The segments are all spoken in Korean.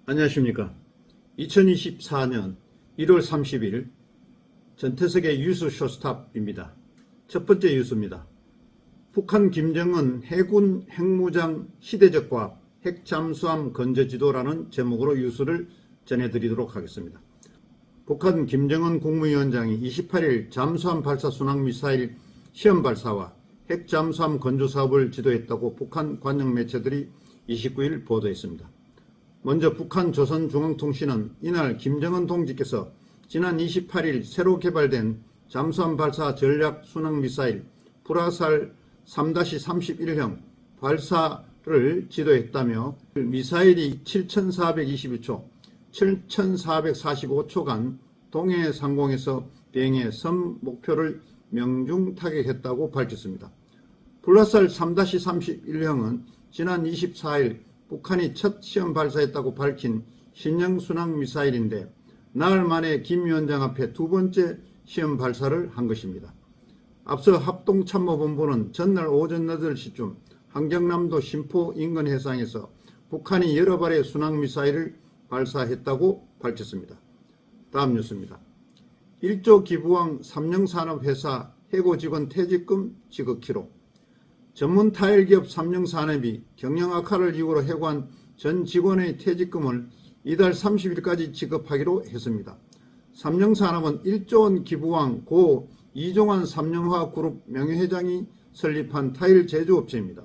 안녕하십니까. 2024년 1월 30일 전태석의 뉴스 쇼스탑입니다. 첫 번째 뉴스입니다. 북한 김정은 해군 핵무장 시대적과 핵잠수함 건조지도라는 제목으로 뉴스를 전해드리도록 하겠습니다. 북한 김정은 국무위원장이 28일 잠수함 발사 순항미사일 시험 발사와 핵잠수함 건조 사업을 지도했다고 북한 관영 매체들이 29일 보도했습니다. 먼저 북한 조선중앙통신은 이날 김정은 동지께서 지난 28일 새로 개발된 잠수함 발사 전략 순항미사일 불화살 3-31형 발사를 지도했다며 미사일이 7,422초, 7,445초간 동해 상공에서 비행해 섬 목표를 명중 타격했다고 밝혔습니다. 불화살 3-31형은 지난 24일 북한이 첫 시험 발사했다고 밝힌 신형 순항 미사일인데 나흘 만에 김 위원장 앞에 두 번째 시험 발사를 한 것입니다. 앞서 합동참모본부는 전날 오전 8시쯤 한경남도 신포 인근 해상에서 북한이 여러 발의 순항 미사일을 발사했다고 밝혔습니다. 다음 뉴스입니다. 1조 기부왕 삼영산업회사 해고 직원 퇴직금 지급키로. 전문 타일기업 삼영산업이 경영 악화를 이유로 해고한 전 직원의 퇴직금을 이달 30일까지 지급하기로 했습니다. 삼영산업은 1조 원 기부왕 고 이종환 삼영화그룹 명예회장이 설립한 타일 제조업체입니다.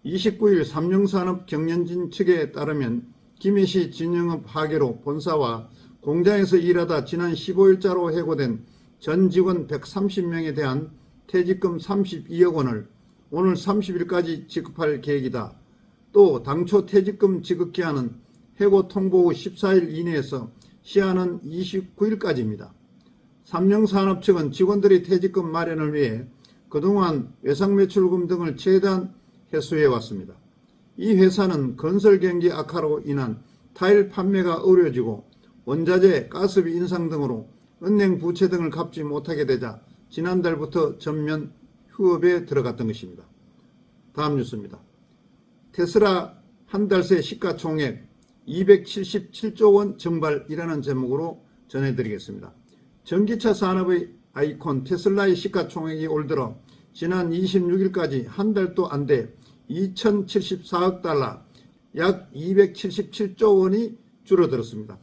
29일 삼영산업 경영진 측에 따르면 김해시 진영업 하계로 본사와 공장에서 일하다 지난 15일자로 해고된 전 직원 130명에 대한 퇴직금 32억 원을 오늘 30일까지 지급할 계획이다. 또 당초 퇴직금 지급기한은 해고 통보 후 14일 이내에서 시한은 29일까지입니다. 삼영산업 측은 직원들의 퇴직금 마련을 위해 그동안 외상매출금 등을 최대한 해소해왔습니다. 이 회사는 건설 경기 악화로 인한 타일 판매가 어려워지고 원자재, 가스비 인상 등으로 은행 부채 등을 갚지 못하게 되자 지난달부터 전면 휴업에 들어갔던 것입니다. 다음 뉴스입니다. 테슬라 한 달 새 시가총액 277조 원 증발이라는 제목으로 전해드리겠습니다. 전기차 산업의 아이콘 테슬라의 시가총액이 올 들어 지난 26일까지 한 달도 안 돼 2,074억 달러, 약 277조 원이 줄어들었습니다.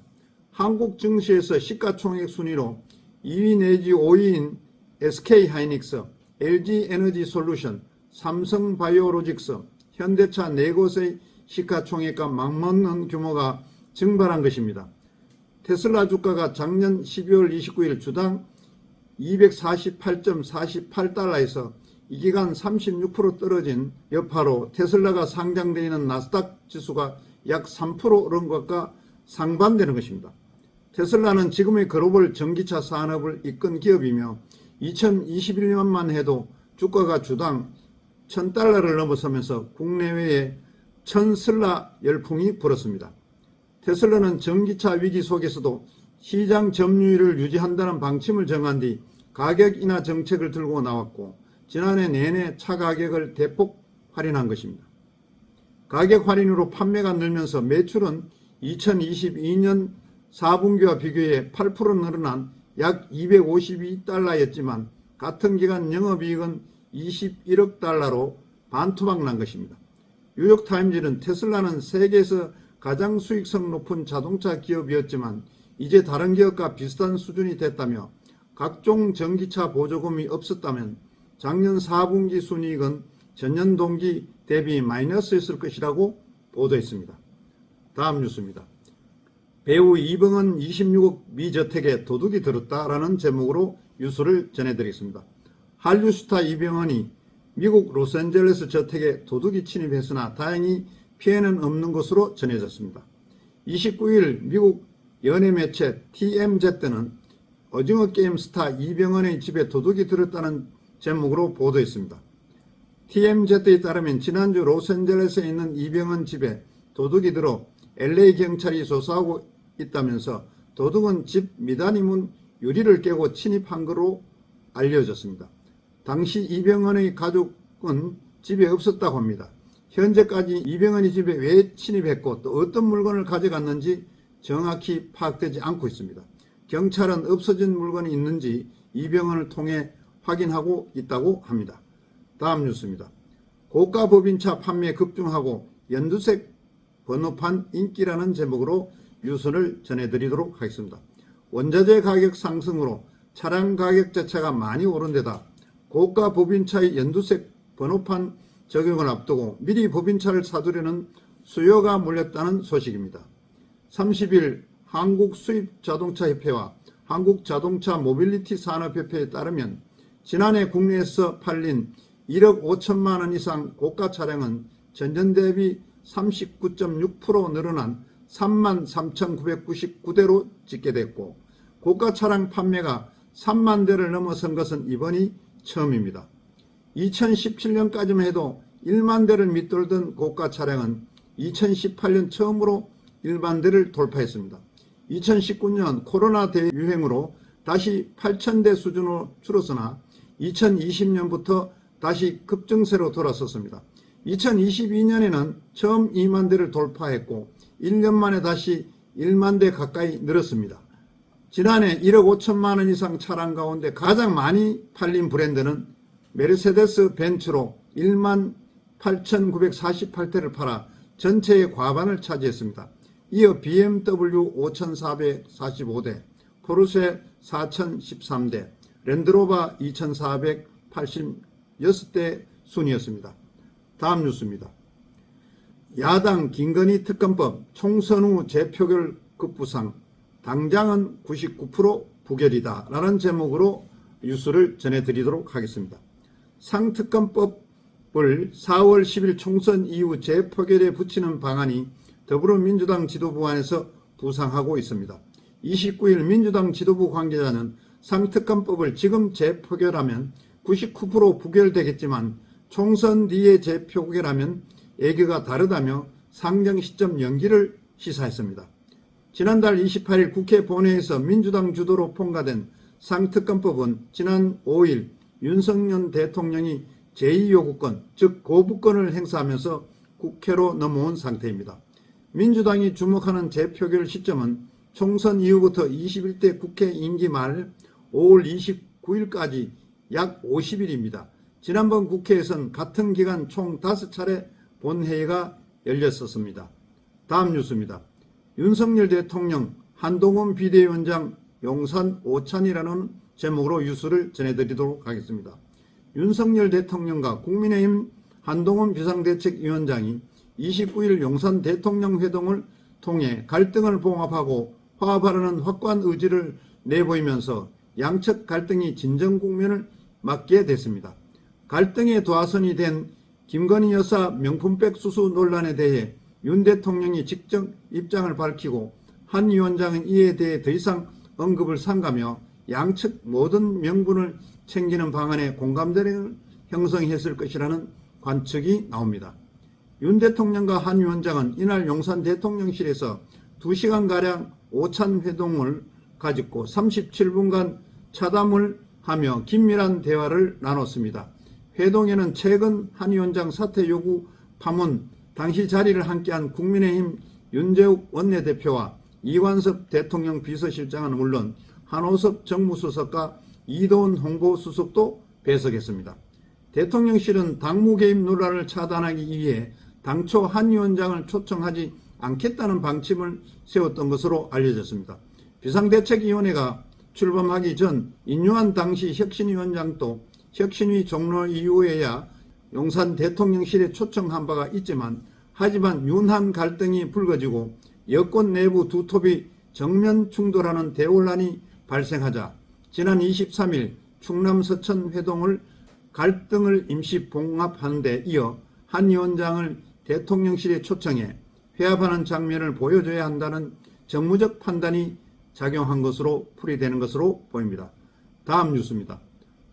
한국 증시에서 시가총액 순위로 2위 내지 5위인 SK하이닉스, LG에너지솔루션, 삼성바이오로직스, 현대차 네 곳의 시가총액과 맞먹는 규모가 증발한 것입니다. 테슬라 주가가 작년 12월 29일 주당 248.48달러에서 이 기간 36% 떨어진 여파로 테슬라가 상장되어 있는 나스닥 지수가 약 3% 오른 것과 상반되는 것입니다. 테슬라는 지금의 글로벌 전기차 산업을 이끈 기업이며 2021년만 해도 주가가 주당 1,000달러를 넘어서면서 국내외에 천슬라 열풍이 불었습니다. 테슬라는 전기차 위기 속에서도 시장 점유율을 유지한다는 방침을 정한 뒤 가격 인하 정책을 들고 나왔고 지난해 내내 차 가격을 대폭 할인한 것입니다. 가격 할인으로 판매가 늘면서 매출은 2022년 4분기와 비교해 8% 늘어난 약 252달러였지만 같은 기간 영업이익은 21억 달러로 반토막 난 것입니다. 뉴욕타임즈는 테슬라는 세계에서 가장 수익성 높은 자동차 기업이었지만 이제 다른 기업과 비슷한 수준이 됐다며 각종 전기차 보조금이 없었다면 작년 4분기 순이익은 전년 동기 대비 마이너스였을 것이라고 보도했습니다. 다음 뉴스입니다. 배우 이병헌 26억 미저택에 도둑이 들었다라는 제목으로 뉴스를 전해드리겠습니다. 한류 스타 이병헌이 미국 로스앤젤레스 저택에 도둑이 침입했으나 다행히 피해는 없는 것으로 전해졌습니다. 29일 미국 연예매체 TMZ는 오징어 게임 스타 이병헌의 집에 도둑이 들었다는 제목으로 보도했습니다. TMZ에 따르면 지난주 로스앤젤레스에 있는 이병헌 집에 도둑이 들어 LA 경찰이 조사하고 있다면서 도둑은 집 미단이 문 유리를 깨고 침입한 것으로 알려졌습니다. 당시 이병헌의 가족은 집에 없었다고 합니다. 현재까지 이병헌이 집에 왜 침입했고 또 어떤 물건을 가져갔는지 정확히 파악되지 않고 있습니다. 경찰은 없어진 물건이 있는지 이병헌을 통해 확인하고 있다고 합니다. 다음 뉴스입니다. 고가 법인차 판매 급증하고 연두색 번호판 인기라는 제목으로 뉴스를 전해드리도록 하겠습니다. 원자재 가격 상승으로 차량 가격 자체가 많이 오른 데다 고가 법인차의 연두색 번호판 적용을 앞두고 미리 법인차를 사두려는 수요가 몰렸다는 소식입니다. 30일 한국수입자동차협회와 한국자동차 모빌리티 산업협회에 따르면 지난해 국내에서 팔린 1억 5천만 원 이상 고가 차량은 전년 대비 39.6% 늘어난 33,999대로 집계됐고 고가 차량 판매가 3만 대를 넘어선 것은 이번이 처음입니다. 2017년까지만 해도 1만 대를 밑돌던 고가 차량은 2018년 처음으로 1만 대를 돌파했습니다. 2019년 코로나 대유행으로 다시 8,000대 수준으로 줄었으나 2020년부터 다시 급증세로 돌아섰습니다. 2022년에는 처음 2만 대를 돌파했고 1년 만에 다시 1만 대 가까이 늘었습니다. 지난해 1억 5천만 원 이상 차량 가운데 가장 많이 팔린 브랜드는 메르세데스 벤츠로 1만 8,948대를 팔아 전체의 과반을 차지했습니다. 이어 BMW 5,445대, 포르쉐 4,013대, 랜드로버 2,486대 순이었습니다. 다음 뉴스입니다. 야당 김건희 특검법 총선 후 재표결 급부상, 당장은 99% 부결이다 라는 제목으로 뉴스를 전해드리도록 하겠습니다. 상특검법을 4월 10일 총선 이후 재표결에 붙이는 방안이 더불어민주당 지도부 안에서 부상하고 있습니다. 29일 민주당 지도부 관계자는 상특검법을 지금 재표결하면 99% 부결되겠지만 총선 뒤에 재표결하면 예기가 다르다며 상정 시점 연기를 시사했습니다. 지난달 28일 국회 본회의에서 민주당 주도로 통과된 상특검법은 지난 5일 윤석열 대통령이 제2요구권, 즉 거부권을 행사하면서 국회로 넘어온 상태입니다. 민주당이 주목하는 재표결 시점은 총선 이후부터 21대 국회 임기 말 5월 29일까지 약 50일입니다. 지난번 국회에선 같은 기간 총 5차례 본회의가 열렸었습니다. 다음 뉴스입니다. 윤석열 대통령 한동훈 비대위원장 용산 오찬이라는 제목으로 뉴스를 전해드리도록 하겠습니다. 윤석열 대통령과 국민의힘 한동훈 비상대책위원장이 29일 용산 대통령 회동을 통해 갈등을 봉합하고 화합하려는 확고한 의지를 내보이면서 양측 갈등이 진정 국면을 맞게 됐습니다. 갈등의 도화선이 된 김건희 여사 명품백 수수 논란에 대해 윤 대통령이 직접 입장을 밝히고 한 위원장은 이에 대해 더 이상 언급을 삼가며 양측 모든 명분을 챙기는 방안에 공감대를 형성했을 것이라는 관측이 나옵니다. 윤 대통령과 한 위원장은 이날 용산 대통령실에서 2시간가량 오찬 회동을 가졌고 37분간 차담을 하며 긴밀한 대화를 나눴습니다. 회동에는 최근 한 위원장 사퇴 요구 파문 당시 자리를 함께한 국민의힘 윤재욱 원내대표와 이관섭 대통령 비서실장은 물론 한호섭 정무수석과 이도훈 홍보수석도 배석했습니다. 대통령실은 당무 개입 논란을 차단하기 위해 당초 한 위원장을 초청하지 않겠다는 방침을 세웠던 것으로 알려졌습니다. 비상대책위원회가 출범하기 전 인유한 당시 혁신위원장도 혁신위 종로 이후에야 용산 대통령실에 초청한 바가 있지만 하지만 윤한 갈등이 불거지고 여권 내부 두 톱이 정면 충돌하는 대혼란이 발생하자 지난 23일 충남 서천 회동을 갈등을 임시 봉합하는 데 이어 한 위원장을 대통령실에 초청해 회합하는 장면을 보여줘야 한다는 정무적 판단이 작용한 것으로 풀이되는 것으로 보입니다. 다음 뉴스입니다.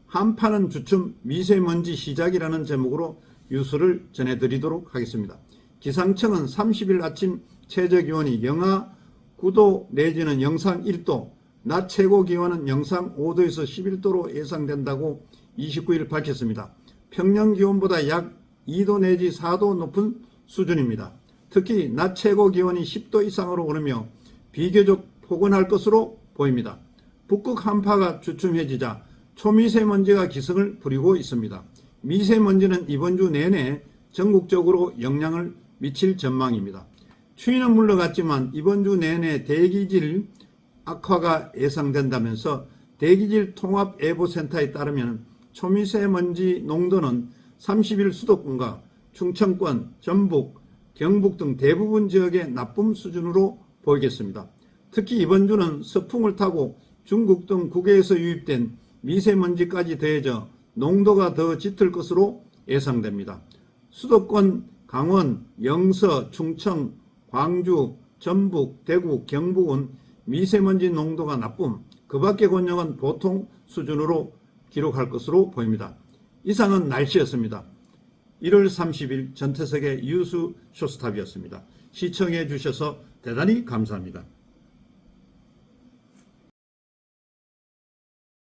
한파는 주춤 미세먼지 시작이라는 제목으로 뉴스를 전해드리도록 하겠습니다. 기상청은 30일 아침 최저기온이 영하 9도 내지는 영상 1도, 낮 최고기온은 영상 5도에서 11도로 예상된다고 29일 밝혔습니다. 평년기온보다 약 2도 내지 4도 높은 수준입니다. 특히 낮 최고 기온이 10도 이상으로 오르며 비교적 포근할 것으로 보입니다. 북극 한파가 주춤해지자 초미세먼지가 기승을 부리고 있습니다. 미세먼지는 이번 주 내내 전국적으로 영향을 미칠 전망입니다. 추위는 물러갔지만 이번 주 내내 대기질 악화가 예상된다면서 대기질 통합예보센터에 따르면 초미세먼지 농도는 30일 수도권과 충청권, 전북, 경북 등 대부분 지역의 나쁨 수준으로 보이겠습니다. 특히 이번 주는 서풍을 타고 중국 등 국외에서 유입된 미세먼지까지 더해져 농도가 더 짙을 것으로 예상됩니다. 수도권, 강원, 영서, 충청, 광주, 전북, 대구, 경북은 미세먼지 농도가 나쁨, 그 밖의 권역은 보통 수준으로 기록할 것으로 보입니다. 이상은 날씨였습니다. 1월 30일 전태석의 유수 쇼스탑이었습니다. 시청해 주셔서 대단히 감사합니다.